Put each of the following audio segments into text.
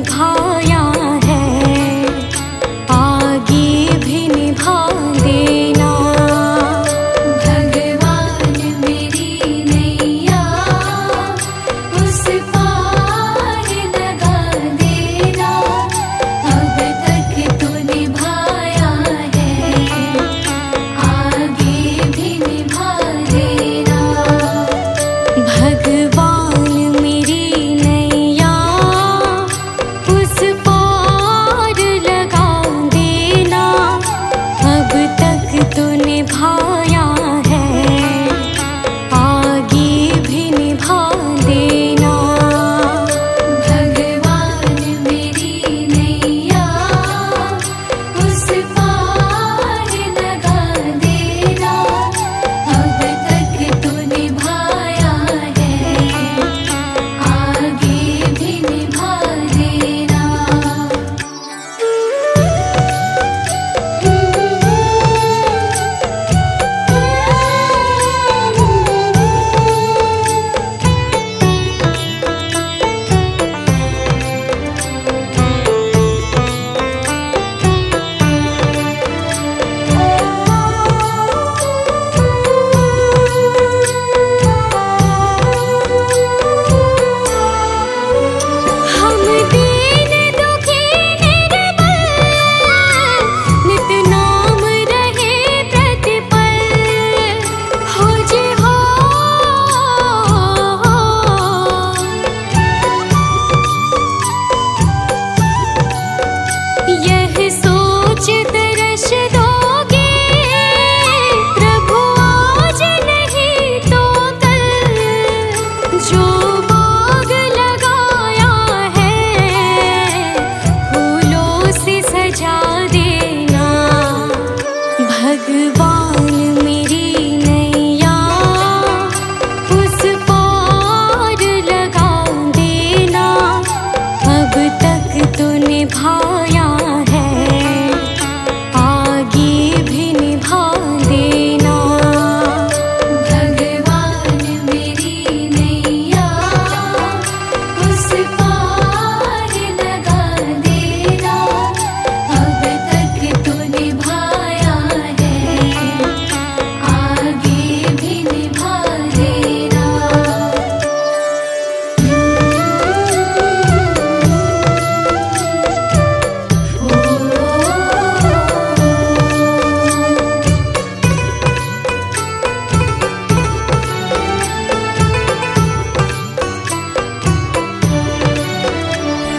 निभाया है, आगे भी निभा देना। भगवान मेरी नैया उस पार लगा देना, अब तक तो निभाया है, आगे भी निभा देना। भगवान मेरी नैया उस पार लगा देना, अब तक तो निभाया है, आगे भी निभा देना। भगवान मेरी नैया उस पार लगा देना, अब तक तो निभाया है, आगे भी निभा देना। हम दीन दुखी निर्बल, नित नाम रहे प्रतिपल, हो जे हो। यह सोच दर्श दोगे प्रभु आज नहीं तो कल, जो बाग लगाया है फूलों से सजा देना। भगवान मेरी नैया उस पार लगा देना, अब तक तो निभाया है, आगे भी निभा देना। भगवान मेरी नैया उस पार लगा देना, अब तक तो निभाया है, आगे भी निभा देना।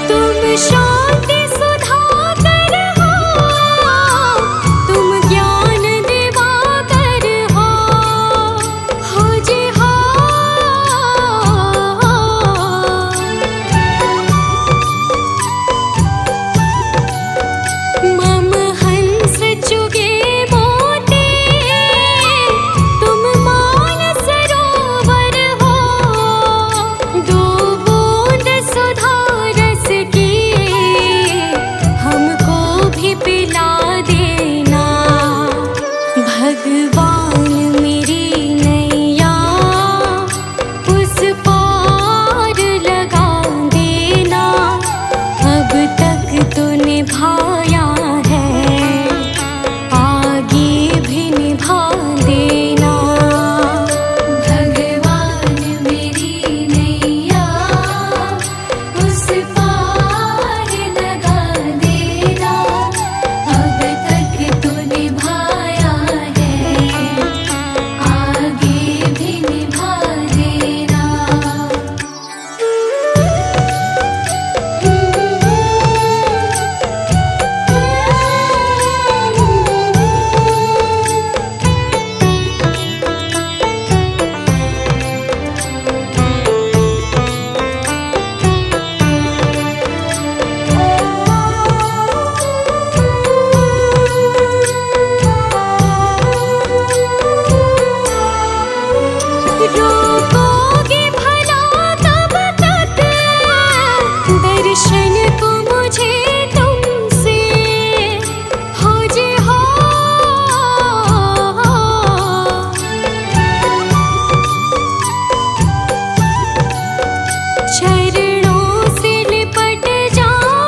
तुम शांति सुधाकर हो, तुम ज्ञान दिवाकर हो जे हो। मम हंस चुगे मोती, तुम मान सरोवर हो, दो बूंद सुधा रस की हमको भी पिला देना। भगवान मेरी नैया उस पार लगा देना, अब तक तो निभाया है, आगे भी निभा देना। भगवान मेरी नैया उस पार लगा देना, अब तक तो निभाया है, आगे भी निभा देना। रोकोगे भला कब तक दर्शन को मुझे तुमसे, हो जे हो। चरणों से लिपट जाओ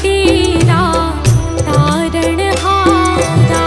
तेरा तारणहारा।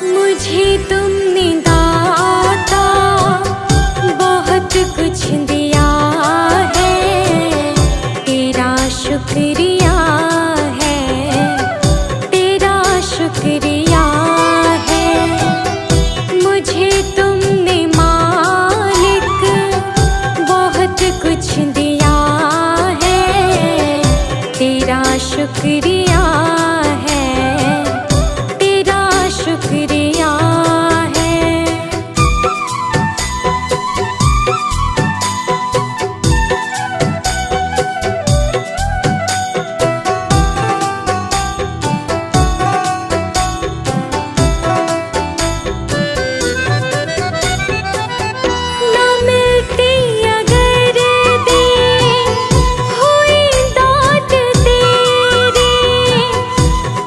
मुझे तुमने दाता बहुत कुछ दिया है, तेरा शुक्रिया है, तेरा शुक्रिया है। मुझे तुमने मालिक बहुत कुछ दिया है, तेरा शुक्रिया है, तेरा शुक्रिया है। न मिलती अगर दी हुई दात तेरी,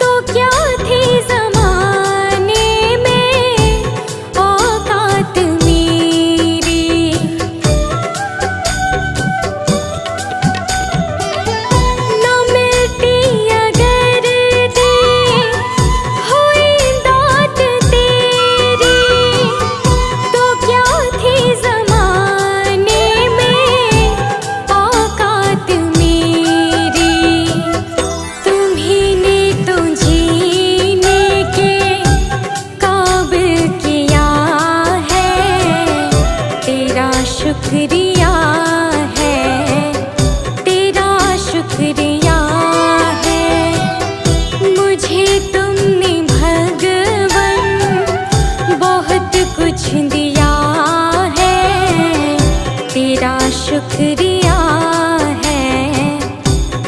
तो क्या थी ज़माने में औकात मेरी। न मिलती अगर दी हुई दात तेरी, तो क्या थी ज़माने में औकात मेरी। तुम्हीं ने तो जीने के काबिल किया है, तेरा शुक्रिया है, तेरा शुक्रिया है। मुझे तुमने भगवन बहुत कुछ दिया है, तेरा शुक्रिया है,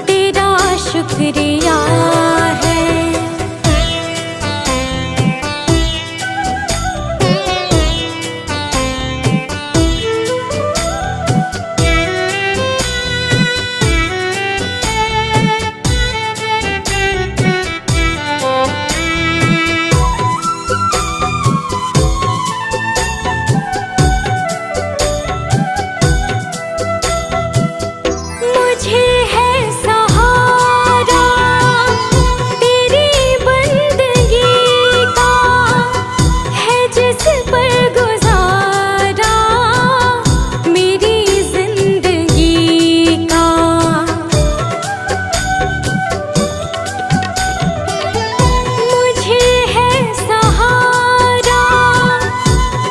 तेरा शुक्रिया है। मुझे है सहारा तेरी बंदगी का, है जिस पर गुजारा मेरी जिंदगी का। मुझे है सहारा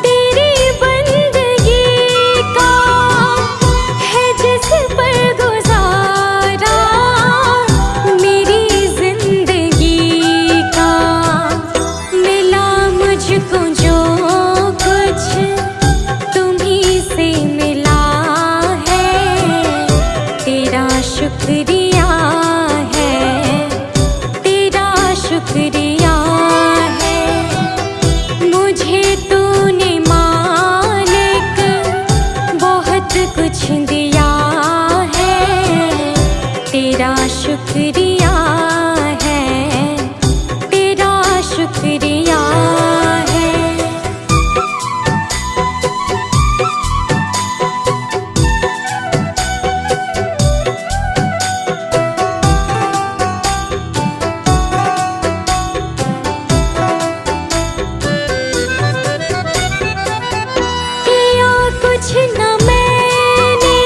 तेरी बंदगी का, है जिस पर गुजारा मेरी जिंदगी का। मिला मुझको जो कुछ तुम्हीं से मिला है, तेरा शुक्रिया है, तेरा शुक्रिया है। मुझे तूने मालिक बहुत कुछ दिया है, तेरा शुक्रिया है, तेरा शुक्रिया है। किया कुछ न मैंने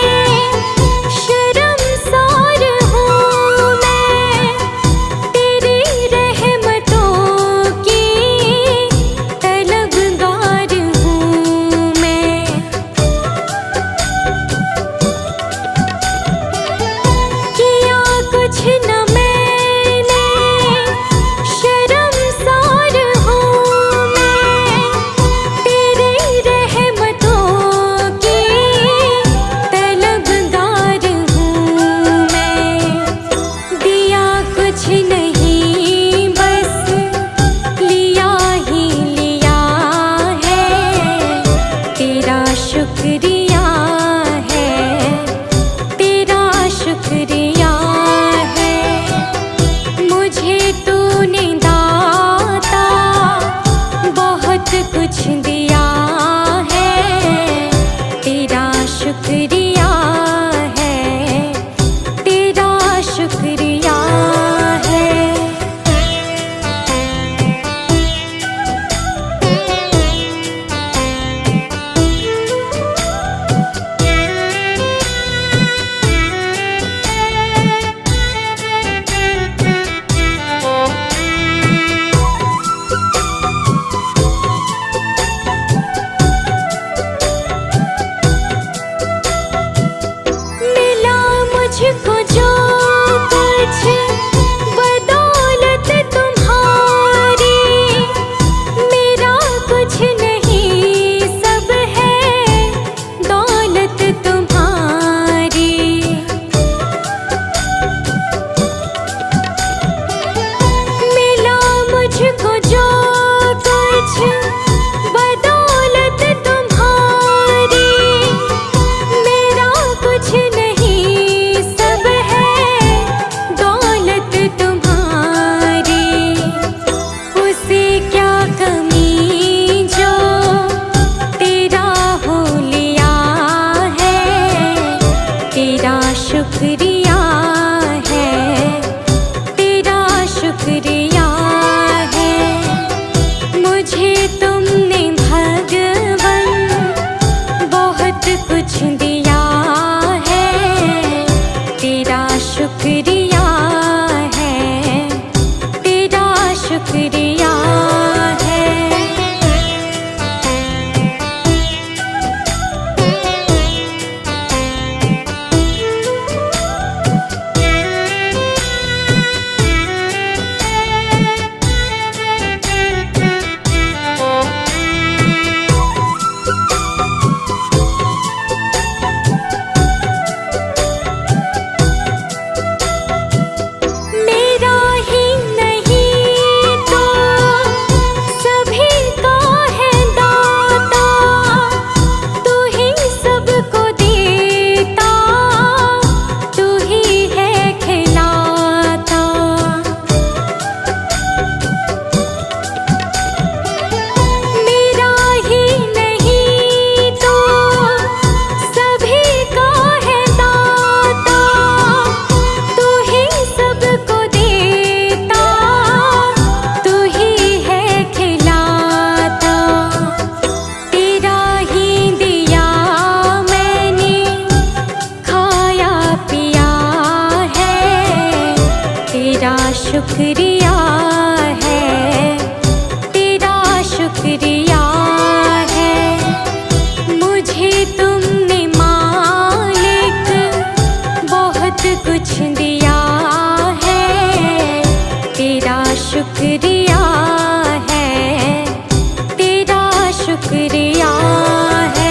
शुक्रिया है, तेरा शुक्रिया है। मुझे तुमने भगवन बहुत कुछ दिया है, तेरा शुक्रिया है, तेरा शुक्रिया है। मेरा ही नहीं तो सभी का है दाता, तू ही सबको देता, तू ही है खिलाता। मेरा ही नहीं तो सभी का है दाता, तू ही सबको देता, तू ही है खिलाता। तेरा ही दिया मैंने खाया पिया है, तेरा शुक्रिया है, तेरा शुक्रिया है। मुझे तुमने मालिक बहुत कुछ दिया है, तेरा शुक्रिया है, तेरा शुक्रिया है।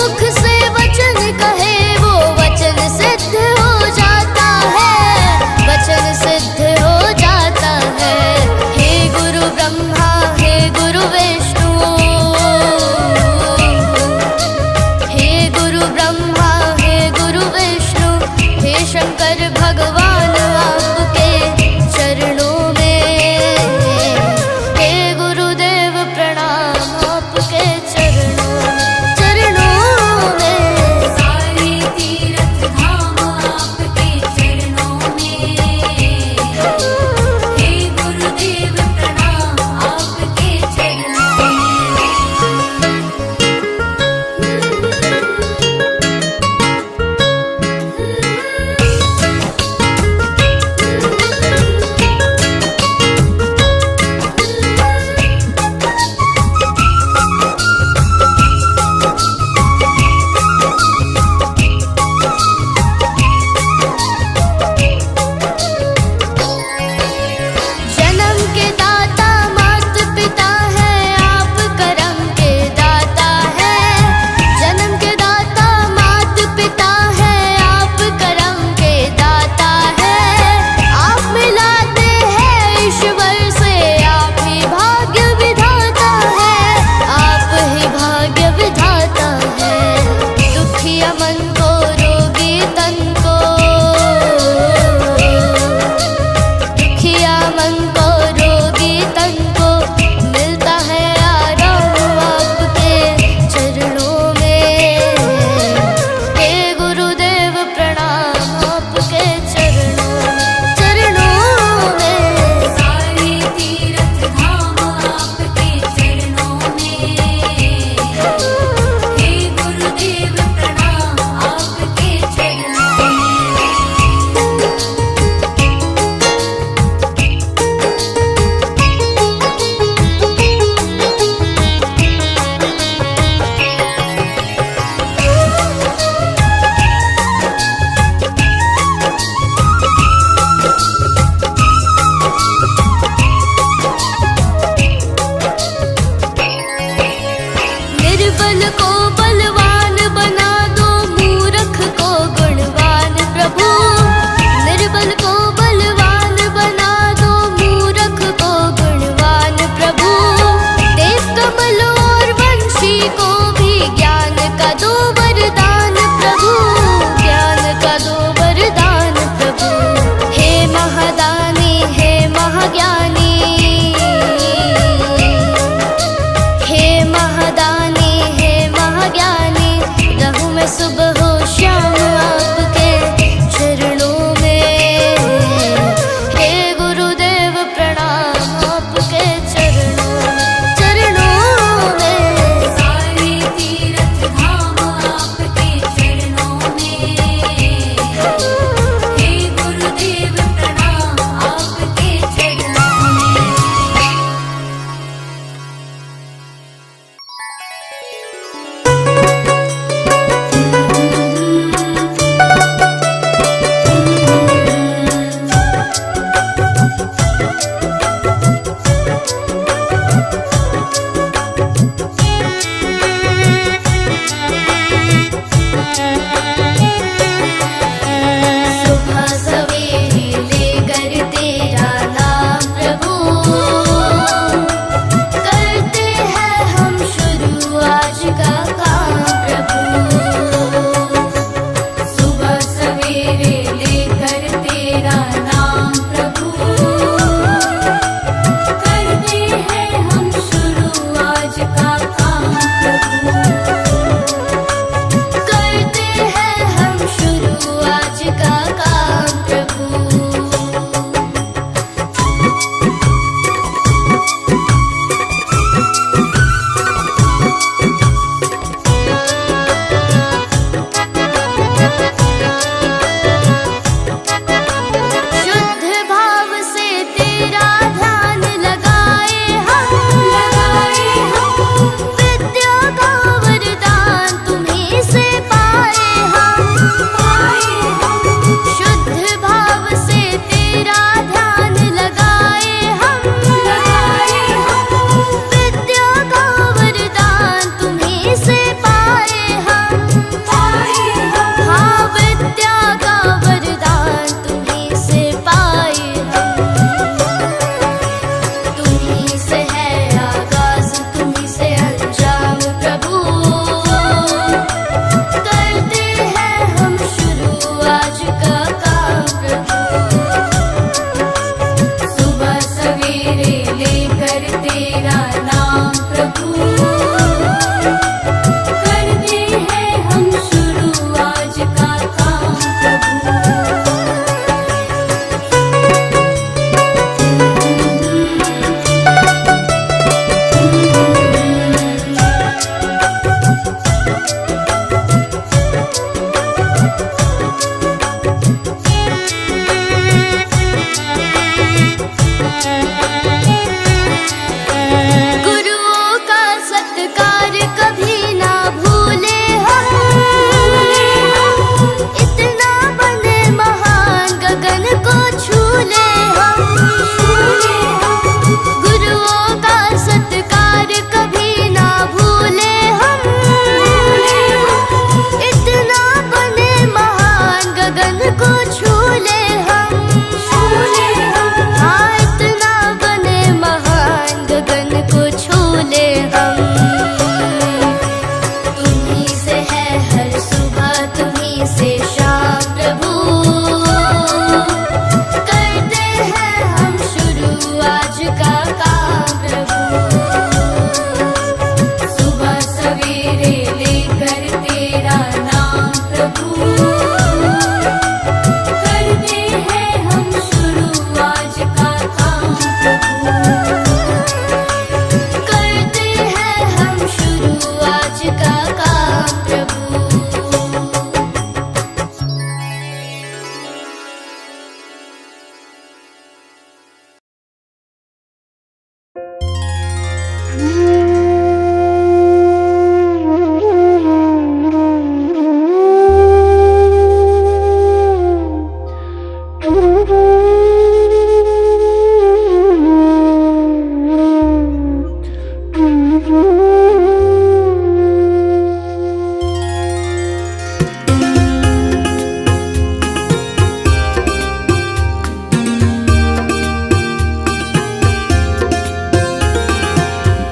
मुख से वचन कहे वो वचन सिद्ध हो जाता है, वचन सिद्ध हो जाता है। हे गुरु ब्रह्मा हे गुरु विष्णु, हे गुरु ब्रह्मा हे गुरु विष्णु, हे शंकर भगवान आपके चरणों में, हे गुरुदेव प्रणाम आपके चरणों में।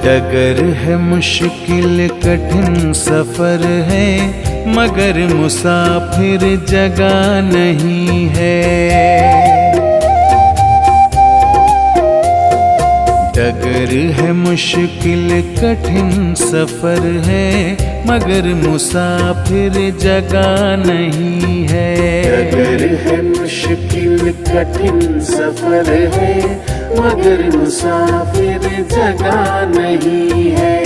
डगर है मुश्किल कठिन सफर है, मगर मुसाफिर जगह नहीं है। डगर है मुश्किल कठिन सफर है, मगर मुसाफिर जगह नहीं है। डगर है मुश्किल कठिन सफर है, मगर मुसाफिर जगह नहीं है।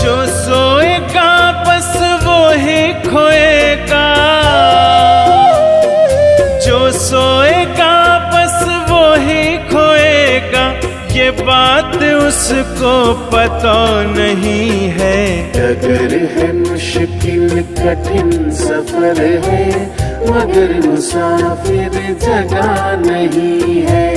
जो सोएगा बस वो ही खोएगा, जो सोएगा बस वो ही खोएगा, ये बात उसको पता नहीं है। डगर है मुश्किल कठिन सफर है, मगर मुसाफिर जगह नहीं है।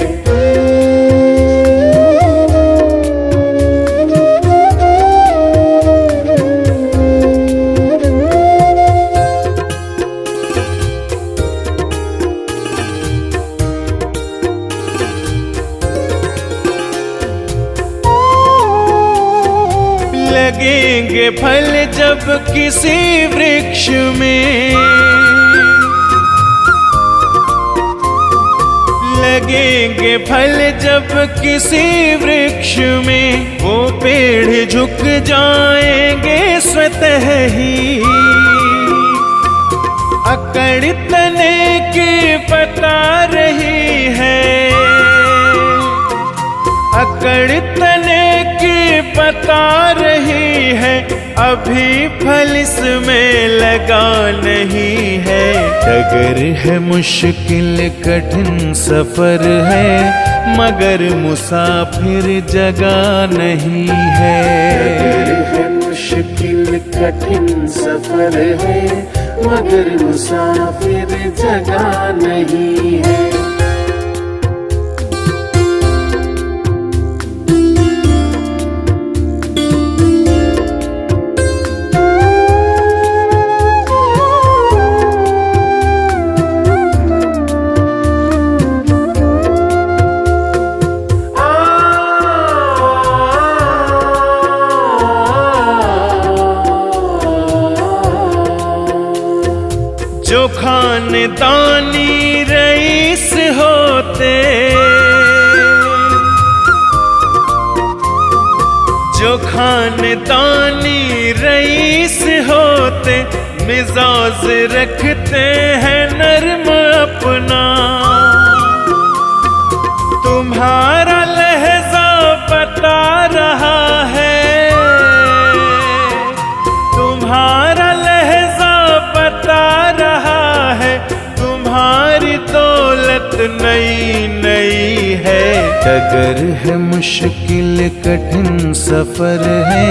लगेंगे फल जब किसी वृक्ष में, लगेंगे फल जब किसी वृक्ष में, वो पेड़ झुक जाएंगे स्वतः ही। अकड़ तने की बता रही है, अकड़ तने की बता रही है, अभी फल इसमें लगा नहीं है। डगर है मुश्किल कठिन सफर है, मगर मुसाफिर जगह नहीं है। डगर है मुश्किल कठिन सफर है, मगर मुसाफिर जगह नहीं है। जो खानदानी रईस होते, जो खानदानी रईस होते, मिजाज रखते हैं नर्म अपना। तुम्हारा लहजा बता रहा है, तुम्हारा लहजा बता रहा है, तुम्हारी दौलत नई नई है। डगर है मुश्किल कठिन सफर है,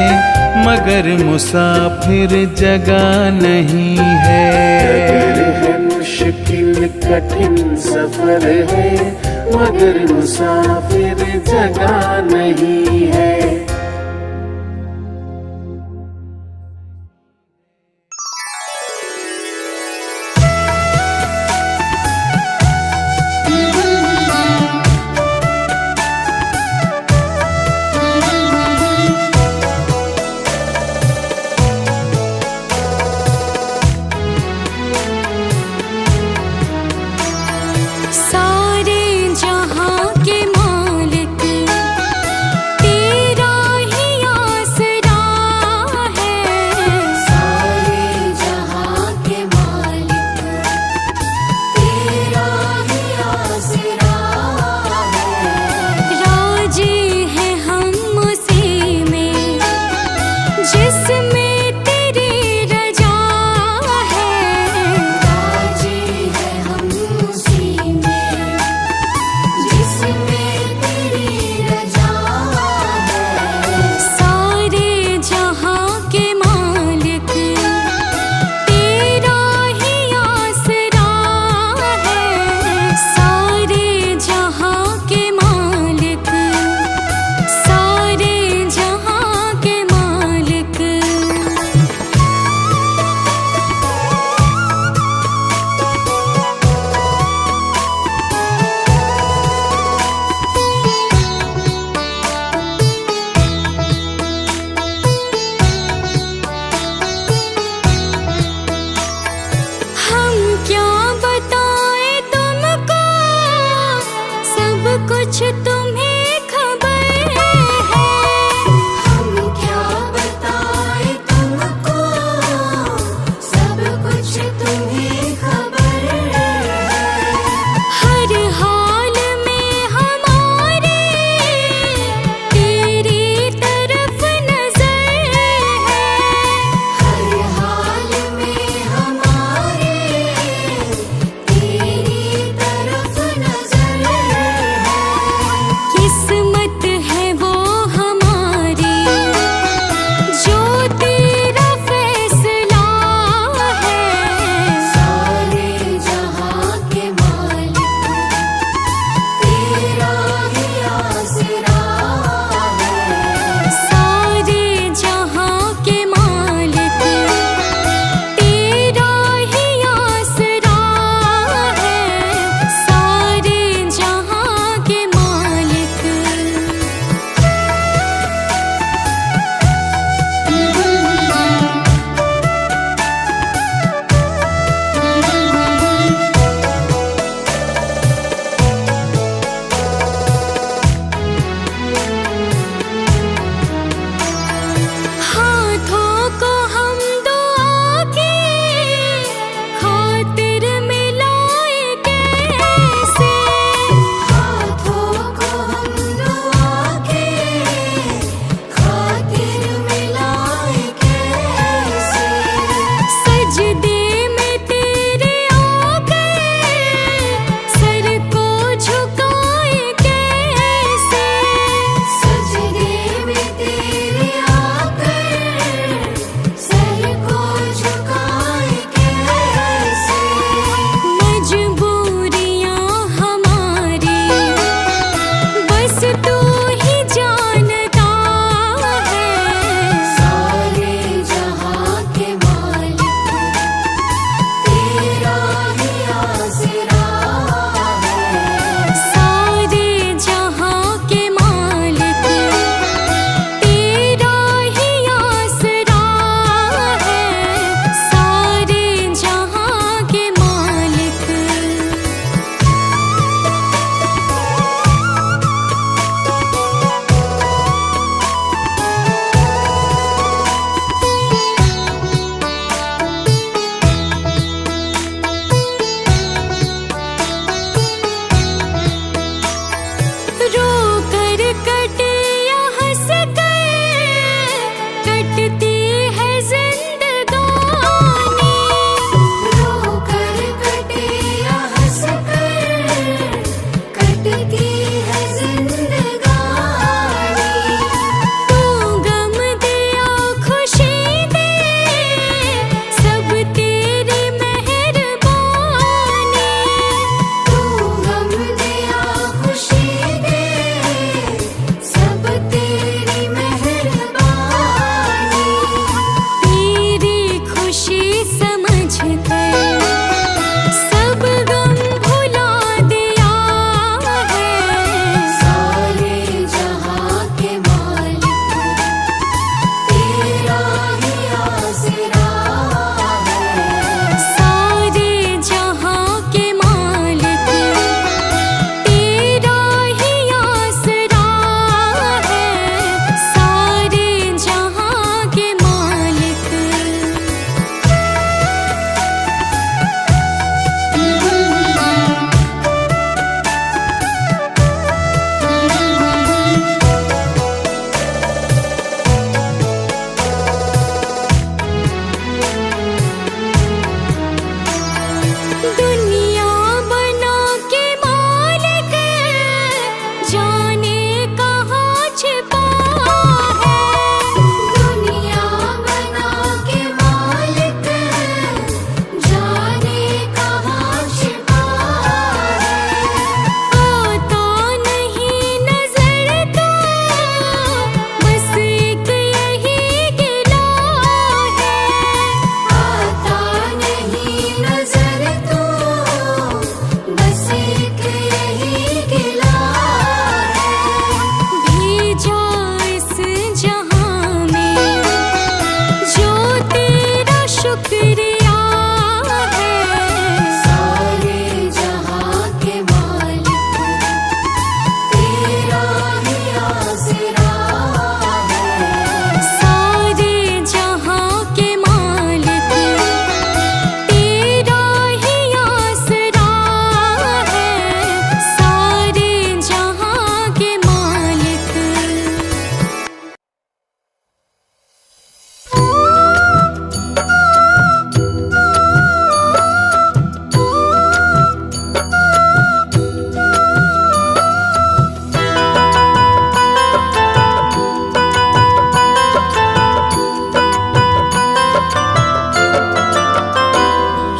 मगर मुसाफिर जगह नहीं है। डगर है मुश्किल कठिन सफर है, मगर मुसाफिर जगह नहीं है। सारे जहां के मालिक तेरे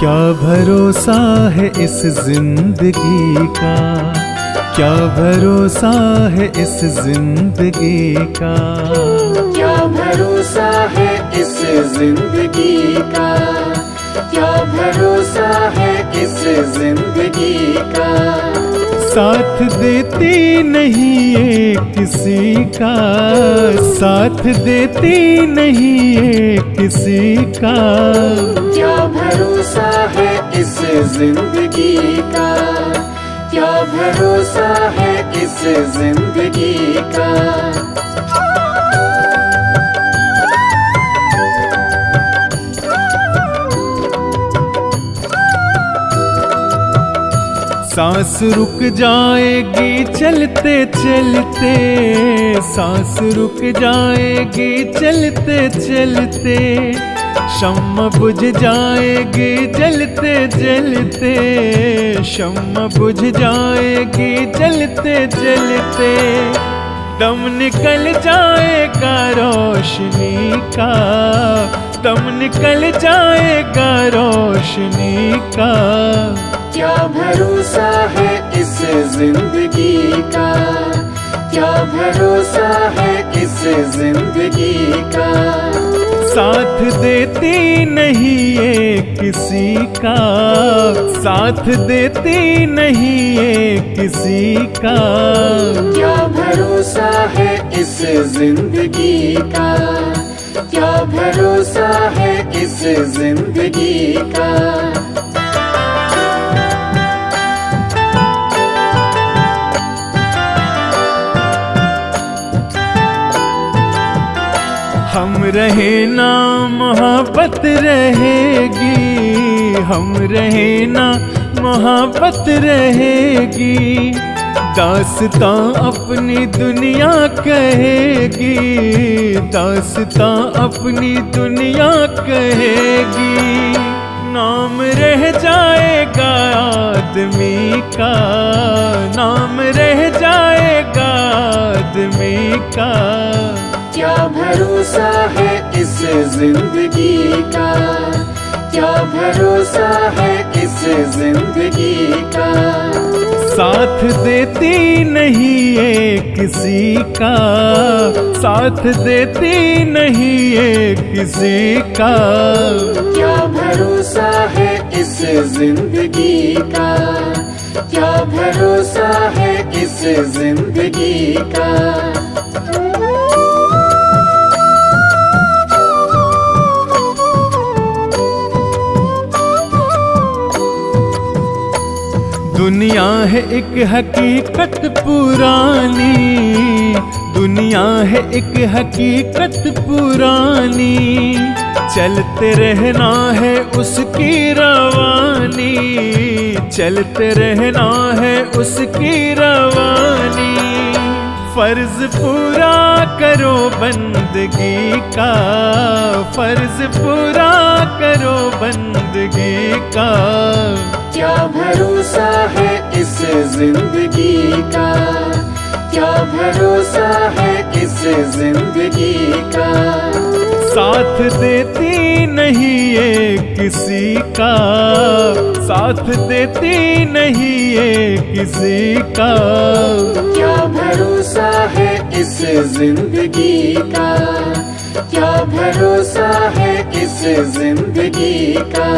क्या भरोसा है इस जिंदगी का, क्या भरोसा है इस जिंदगी का, क्या भरोसा है इस जिंदगी का, क्या भरोसा है इस जिंदगी का। साथ देती नहीं ये किसी का, साथ देती नहीं ये किसी का, क्या भरोसा है इस जिंदगी का, क्या भरोसा है इस जिंदगी का। सांस रुक जाएगी चलते चलते, सांस रुक जाएगी चलते चलते, शम्म बुझ जाएगी जलते जलते, शम्म बुझ जाएगी जलते जलते, दम निकल जाएगा रोशनी का, दम निकल जाएगा रोशनी का। क्या भरोसा है इस जिंदगी का, क्या भरोसा है इस जिंदगी का। साथ देती नहीं ये किसी का, साथ देती नहीं ये किसी का, क्या भरोसा है इस जिंदगी का, क्या भरोसा है इस जिंदगी का। हम रहे ना मोहब्बत रहेगी, हम रहे ना मोहब्बत रहेगी, दास्तां अपनी दुनिया कहेगी, दास्तां अपनी दुनिया कहेगी। नाम रह जाएगा आदमी का, नाम रह जाएगा आदमी का, क्या भरोसा है इस जिंदगी का, क्या भरोसा है इस जिंदगी का। साथ देती नहीं ये किसी का, साथ देती नहीं ये किसी का, क्या भरोसा है इस जिंदगी का, क्या भरोसा है इस जिंदगी का। दुनिया है एक हकीकत पुरानी, दुनिया है एक हकीकत पुरानी, चलते रहना है उसकी रवानी, चलते रहना है उसकी रवानी। फर्ज पूरा करो बंदगी का, फर्ज पूरा करो बंदगी का, क्या भरोसा है इस जिंदगी का, क्या भरोसा है इस जिंदगी का। साथ देती नहीं ये किसी का, साथ देती नहीं ये किसी का, क्या भरोसा है इस जिंदगी का, क्या भरोसा है इस जिंदगी का।